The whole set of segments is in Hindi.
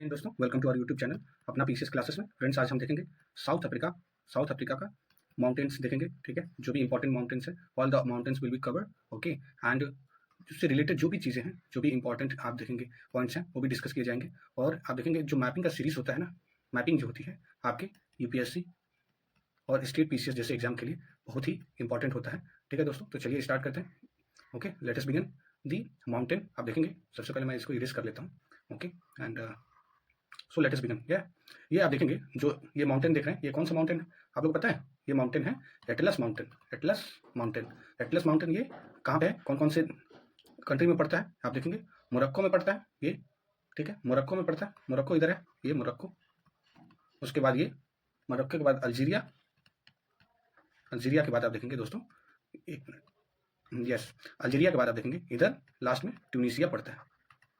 दोस्तों welcome to our YouTube channel अपना पीसीएस क्लासेस में। फ्रेंड्स आज हम देखेंगे साउथ अफ्रीका का माउंटेन्स देखेंगे। ठीक है, जो भी इंपॉर्टेंट माउंटेन्स है, all the mountains will be covered. Okay, and उससे रिलेटेड जो भी चीज़ें हैं, जो भी इंपॉर्टेंट आप देखेंगे पॉइंट्स हैं, वो भी डिस्कस किए जाएंगे। और आप देखेंगे जो मैपिंग का सीरीज होता है ना, मैपिंग जो होती है आपके यूपीएससी और स्टेट पीसीएस जैसे एग्जाम के लिए बहुत ही इंपॉर्टेंट होता है। ठीक है दोस्तों, तो चलिए स्टार्ट करते हैं। ओके, लेट अस बिगिन दी माउंटेन। आप देखेंगे सबसे पहले मैं इसको इरेज कर लेता हूँ। Okay, and so let us begin. ये आप देखेंगे जो ये माउंटेन देख रहे हैं, ये कौन सा माउंटेन है आप लोग पता है? ये माउंटेन है एटलस माउंटेन। एटलस माउंटेन ये कहाँ पे है, कौन कौन से कंट्री में पड़ता है? आप देखेंगे मोरक्को में पड़ता है ये। ठीक है, मोरक्को में पड़ता है, मोरक्को इधर है, ये मोरक्को। उसके बाद ये मोरक्को के बाद अल्जीरिया, अल्जीरिया के बाद आप देखेंगे दोस्तों, एक मिनट, यस, अल्जीरिया के बाद आप देखेंगे इधर लास्ट में ट्यूनीशिया पड़ता है,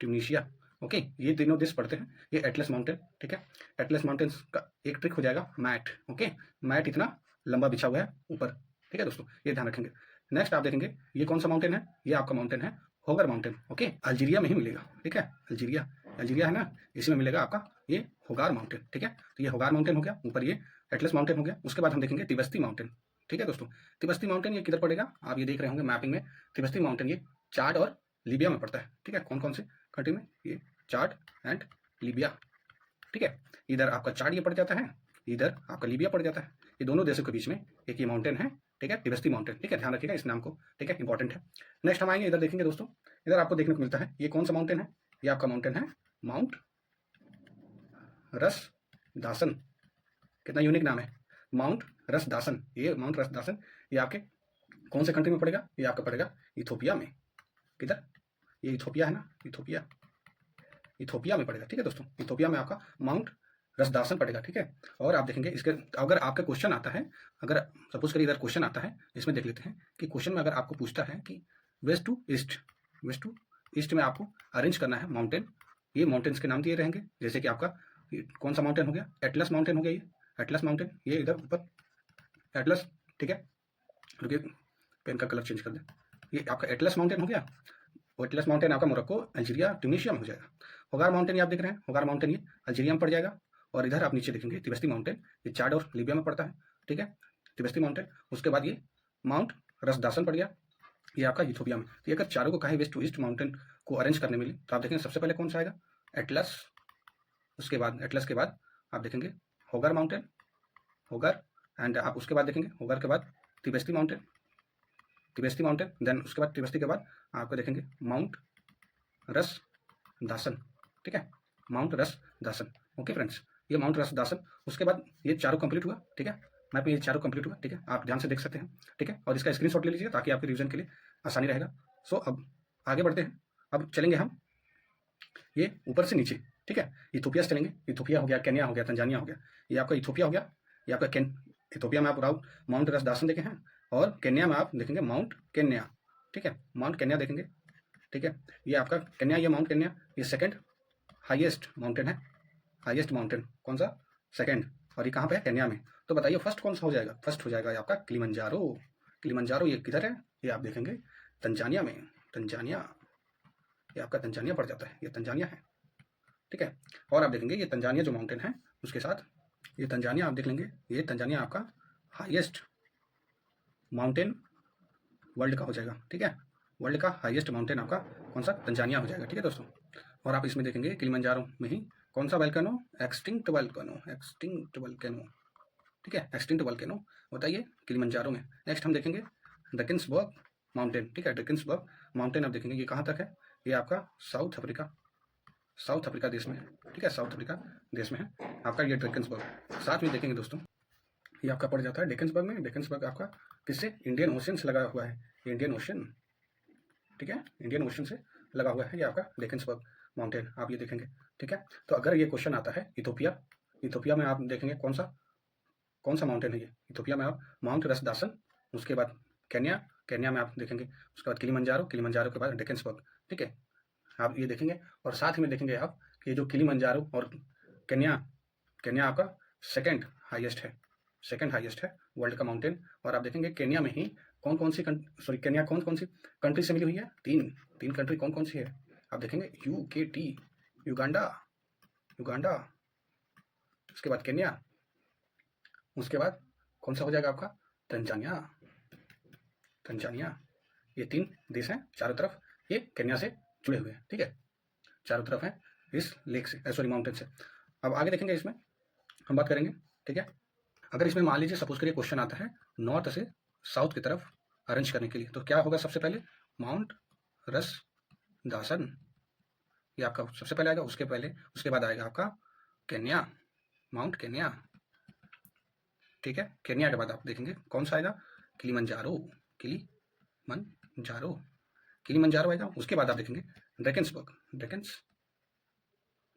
ट्यूनीशिया। ओके, ये तीनों देश पड़ते हैं ये एटलस माउंटेन। ठीक है, एटलस माउंटेन्स का एक ट्रिक हो जाएगा मैट। ओके, मैट इतना लंबा बिछा हुआ है ऊपर। ठीक है दोस्तों, ये ध्यान रखेंगे। नेक्स्ट आप देखेंगे ये कौन सा माउंटेन है, ये आपका माउंटेन है होगर माउंटेन। ओके, अल्जीरिया में ही मिलेगा। ठीक है, अल्जीरिया, अल्जीरिया है ना, इसी में मिलेगा आपका ये होगार माउंटेन। ठीक है, तो ये होगार माउंटेन हो गया, ऊपर ये एटलस माउंटेन हो गया। उसके बाद हम देखेंगे तिबस्ती माउंटेन। ठीक है दोस्तों, तिबस्ती माउंटेन ये किधर पड़ेगा आप ये देख रहे होंगे मैपिंग में। तिबस्ती माउंटेन ये चाड और लीबिया में पड़ता है। ठीक है, कौन कौन से कंट्री में? ये चाड एंड लीबिया। ठीक है, इधर आपका चाड ये पड़ जाता है, इधर आपका लीबिया पड़ जाता है। ये दोनों देशों के बीच में एक ये माउंटेन है। ठीक है, तिबस्ती माउंटेन। ठीक है, ध्यान रखिएगा इस नाम को। ठीक है, इंपॉर्टेंट है। नेक्स्ट हम आएंगे, इधर देखेंगे दोस्तों, इधर आपको देखने को मिलता है ये कौन सा माउंटेन है? ये आपका माउंटेन है माउंट रस दासन। कितना यूनिक नाम है, माउंट रस दासन। ये माउंट रस दासन ये आपके कौन से कंट्री में पड़ेगा? ये आपका पड़ेगा इथोपिया में। किधर? ये इथोपिया है ना, इथोपिया, इथोपिया में पड़ेगा। ठीक है दोस्तों, इथोपिया में आपका माउंट रसदासन पड़ेगा। ठीक है, और आप देखेंगे इसके, अगर आपका क्वेश्चन आता है, अगर सपोज करिए इधर क्वेश्चन आता है, इसमें देख लेते हैं कि क्वेश्चन में अगर आपको पूछता है कि west to east, west to east में आपको अरेंज करना है माउंटेन, ये माउंटेन्स के नाम दिए रहेंगे। जैसे कि आपका कौन सा माउंटेन हो गया? एटलस माउंटेन हो गया, ये एटलस माउंटेन, ये इधर ऊपर एटलस। ठीक है, रुकिए पेन का कलर चेंज कर दे। ये आपका एटलस माउंटेन हो गया, एटलस माउंटेन आपका मोरक्को, अल्जीरिया, ट्यूनीशिया में हो जाएगा। होगार माउंटेन ये आप देख रहे हैं, होगार माउंटेन ये अल्जीरिया में पड़ जाएगा। और इधर आप नीचे देखेंगे तिबस्ती माउंटेन, ये चाड और लीबिया में पड़ता है। ठीक है, तिबस्ती माउंटेन। उसके बाद ये माउंट रसदासन पड़ गया, ये आपका इथोपिया में। तो अगर चारों को कहे वेस्ट टू ईस्ट माउंटेन को अरेंज करने मिले, तो आप देखेंगे सबसे पहले कौन सा आएगा? एटलस। उसके बाद एटलस के बाद आप देखेंगे होगार माउंटेन, होगार, एंड आप उसके बाद देखेंगे होगार के बाद तिबस्ती माउंटेन, तिबस्ती माउंटेन, देन उसके बाद तिबस्ती के बाद आपको देखेंगे माउंट रस दासन। ठीक है, माउंट रस दासन। ओके फ्रेंड्स, ये माउंट रस दासन। उसके बाद ये चारों कंप्लीट हुआ। ठीक है, मैप में ये चारों कंप्लीट हुआ। ठीक है, आप ध्यान से देख सकते हैं। ठीक है, और इसका स्क्रीनशॉट ले लीजिए ताकि आपके रिवीजन के लिए आसानी रहेगा। सो अब आगे बढ़ते हैं, अब चलेंगे हम ये ऊपर से नीचे। ठीक है, इथोपिया से चलेंगे। इथोपिया हो गया, केन्या हो गया, तंजानिया हो गया। ये आपका इथोपिया हो गया, ये आपका इथोपिया में आप माउंट रस दासन देखे हैं, और केन्या में आप देखेंगे माउंट केन्या। ठीक है, माउंट केन्या देखेंगे। ठीक है, ये आपका केन्या, ये माउंट केन्या, ये सेकंड हाईएस्ट माउंटेन है। हाईएस्ट माउंटेन कौन सा? सेकंड। और ये कहाँ पे है? केन्या में। तो बताइए फर्स्ट कौन सा हो जाएगा? फर्स्ट हो जाएगा आपका किलिमंजारो। किलिमंजारो ये किधर है? ये आप देखेंगे तंजानिया में, तंजानिया, ये आपका तंजानिया पड़ जाता है, ये तंजानिया है। ठीक है, और आप देखेंगे ये तंजानिया जो माउंटेन है, उसके साथ ये तंजानिया आप देख लेंगे, ये तंजानिया आपका हाईएस्ट माउंटेन वर्ल्ड का हो जाएगा। ठीक है, वर्ल्ड का हाईएस्ट माउंटेन आपका कौन सा? तंजानिया हो जाएगा। ठीक है दोस्तों, और आप इसमें देखेंगे किलिमंजारो में ही कौन सा volcano? Extinct volcano, extinct volcano. ठीक है, एक्सटिंक्ट वल्केनो बताइए किलिमंजारो में। नेक्स्ट हम देखेंगे ड्रैकेंसबर्ग माउंटेन। ठीक है, ड्रैकेंसबर्ग माउंटेन आप देखेंगे ये कहाँ तक है? ये आपका साउथ अफ्रीका, साउथ अफ्रीका देश में है। ठीक है, साउथ अफ्रीका देश में है आपका ये ड्रैकेंसबर्ग। साथ में देखेंगे दोस्तों, ये आपका पड़ जाता है डेकन्सबर्ग में। डेकन्सबर्ग आपका किससे? इंडियन ओशन से लगा हुआ है, इंडियन ओशन। ठीक है, इंडियन ओशन से लगा हुआ है ये आपका डेकन्सबर्ग माउंटेन, आप ये देखेंगे। ठीक है, तो अगर ये क्वेश्चन आता है इथोपिया, इथोपिया में आप देखेंगे कौन सा माउंटेन है ये? इथोपिया में आप माउंट रसदासन, उसके बाद केन्या, केन्या में आप देखेंगे उसके बाद किलिमंजारो, किलिमंजारो के बाद डेकन्सबर्ग। ठीक है, आप ये देखेंगे, और साथ ही में देखेंगे आप कि जो किलिमंजारो और केन्या, केन्या आपका सेकंड हाईएस्ट है, सेकंड हाईएस्ट है वर्ल्ड का माउंटेन। और आप देखेंगे केन्या में ही कौन कौन सी केन्या कौन कौन सी कंट्री से मिली हुई है? तीन कंट्री कौन कौन सी है? आप देखेंगे UKT, युगांडा, युगांडा, उसके बाद केन्या, उसके बाद कौन सा हो जाएगा आपका तंजानिया, तंजानिया। ये 3 देश हैं चारों तरफ, ये केन्या से जुड़े हुए हैं, ठीक है, चारों तरफ हैं इस लेक से, सॉरी माउंटेन से। अब आगे देखेंगे, इसमें हम बात करेंगे, ठीक है। अगर इसमें मान लीजिए सपोज करिए क्वेश्चन आता है नॉर्थ से साउथ की तरफ अरेंज करने के लिए, तो क्या होगा सबसे पहले माउंट रस दासन, ये आपका सबसे पहले आएगा, उसके बाद आएगा आपका केन्या, माउंट केन्या, ठीक है। केन्या के बाद आप देखेंगे कौन सा आएगा किलिमंजारो, किलिमंजारो, किलिमंजारो आएगा। उसके बाद आप देखेंगे ड्रैकेंसबर्ग,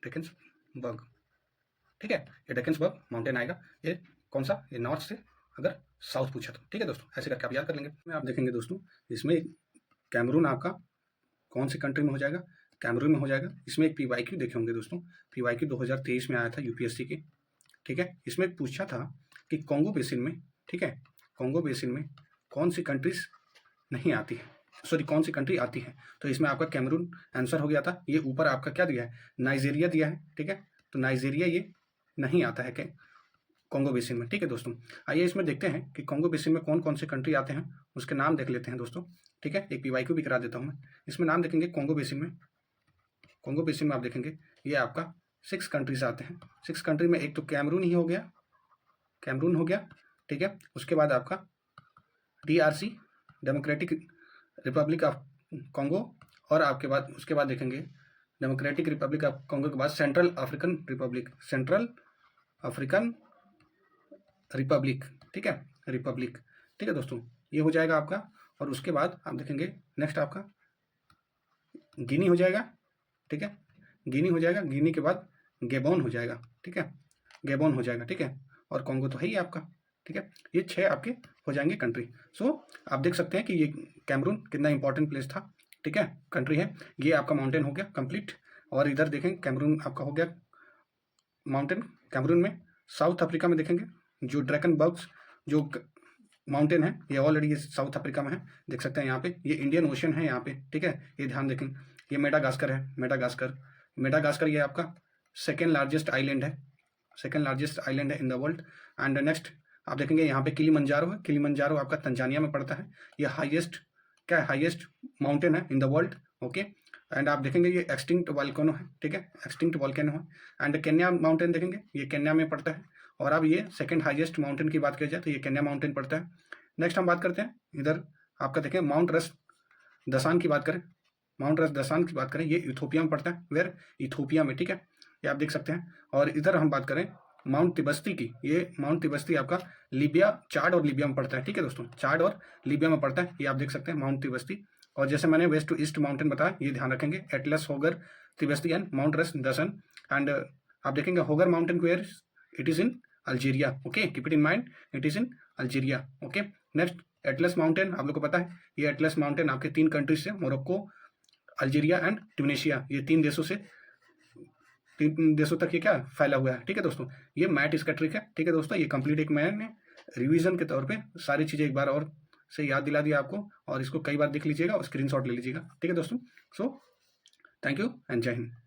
ड्रैकेंसबर्ग, ठीक है, ये ड्रैकेंसबर्ग माउंटेन आएगा। ये कौन सा, ये नॉर्थ से अगर साउथ पूछा तो, ठीक है दोस्तों, ऐसे करके आप याद कर लेंगे। में आप देखेंगे दोस्तों, इसमें कैमरून आपका कौन सी कंट्री में हो जाएगा, कैमरून में हो जाएगा। इसमें एक PYQ देखे होंगे दोस्तों, PYQ 2023 में आया था UPSC के, ठीक है। इसमें पूछा था कि कॉन्गो बेसिन में, ठीक है, कॉन्गो बेसिन में कौन सी कंट्रीज नहीं आती है, सॉरी कौन सी कंट्री आती है, तो इसमें आपका कैमरून आंसर हो गया था। ये ऊपर आपका क्या दिया है, नाइजीरिया दिया है, ठीक है, तो नाइजीरिया ये नहीं आता है कॉन्गो बेसिन में, ठीक है दोस्तों। आइए इसमें देखते हैं कि कॉन्गो बेसिन में कौन कौन से कंट्री आते हैं, उसके नाम देख लेते हैं दोस्तों, ठीक है। एक PYQ भी करा देता हूँ मैं। इसमें नाम देखेंगे कॉन्गो बेसिन में, कॉन्गो बेसिन में आप देखेंगे ये आपका 6 कंट्रीज आते हैं। 6 कंट्री में एक तो कैमरून ही हो गया, कैमरून हो गया, ठीक है। उसके बाद आपका DRC, democratic Republic of Congo, और आपके बाद उसके बाद देखेंगे डेमोक्रेटिक रिपब्लिक ऑफ कॉन्गो के बाद central African Republic, central African Republic, ठीक है, रिपब्लिक, ठीक है दोस्तों, ये हो जाएगा आपका। और उसके बाद आप देखेंगे नेक्स्ट आपका गिनी हो जाएगा, ठीक है, गिनी हो जाएगा, गिनी के बाद गैबोन हो जाएगा, ठीक है, गैबोन हो जाएगा, ठीक है, और कॉन्गो तो है ही आपका, ठीक है। ये 6 आपके हो जाएंगे कंट्री। सो आप देख सकते हैं कि ये कैमरून कितना इंपॉर्टेंट प्लेस था, ठीक है, कंट्री है। ये आपका माउंटेन हो गया कंप्लीट, और इधर देखेंगे कैमरून आपका हो गया माउंटेन, कैमरून में। साउथ अफ्रीका में देखेंगे जो ड्रैकनबर्ग्स जो माउंटेन है, ये ऑलरेडी ये साउथ अफ्रीका में है, देख सकते हैं यहाँ पे, ये इंडियन ओशन है यहाँ पे, ठीक है, ये ध्यान देखें। ये मेडागास्कर है, मेडागास्कर ये आपका सेकेंड लार्जेस्ट आइलैंड है, सेकेंड लार्जेस्ट आइलैंड है in the world. And next आप देखेंगे यहाँ पे किलिमंजारो है, किलिमंजारो आपका तंजानिया में पड़ता है। ये हाईएस्ट क्या है, हाईएस्ट माउंटेन है in the world, okay. And आप देखेंगे ये एक्सटिंक्ट वॉल्केनो है, ठीक है, एक्सटिंक्ट वॉल्केनो है। एंड केन्या माउंटेन देखेंगे, ये केन्या में पड़ता है। और अब ये सेकंड हाईएस्ट माउंटेन की बात की जाए तो ये केन्या माउंटेन पड़ता है। नेक्स्ट हम बात करते हैं इधर आपका देखें माउंट रस दसान की बात करें, माउंट रस दसान की बात करें, ये इथोपिया में पड़ता है, वेयर इथोपिया में, ठीक है, ये आप देख सकते हैं। और इधर हम बात करें माउंट तिबस्ती की, ये माउंट तिबस्ती आपका लीबिया, चाड और लीबिया में पड़ता है, ठीक है दोस्तों, चाड और लीबिया में पड़ता है, ये आप देख सकते हैं माउंट तिबस्ती। और जैसे मैंने वेस्ट टू ईस्ट माउंटेन बताया, ये ध्यान रखेंगे, Atlas, Hoggar, Tibesti and mount Ras Dashen. And आप देखेंगे Hoggar mountain where it is in Algeria, okay, keep it in mind, it is in Algeria, okay. Next Atlas mountain आप लोग को पता है, ये एटलस माउंटेन आपके 3 कंट्रीज से, मोरक्को, अल्जीरिया एंड ट्यूनीशिया, ये 3 देशों से, 3 देशों तक ये क्या फैला हुआ है, ठीक है दोस्तों। ये मैट इसका ट्रिक है, ठीक है दोस्तों, ये कंप्लीट एक मैंने रिवीजन के तौर पे सारी चीज़ें एक बार और से याद दिला दिया आपको, और इसको कई बार देख लीजिएगा और स्क्रीनशॉट ले लीजिएगा, ठीक है दोस्तों। सो थैंक यू एंड जय हिंद।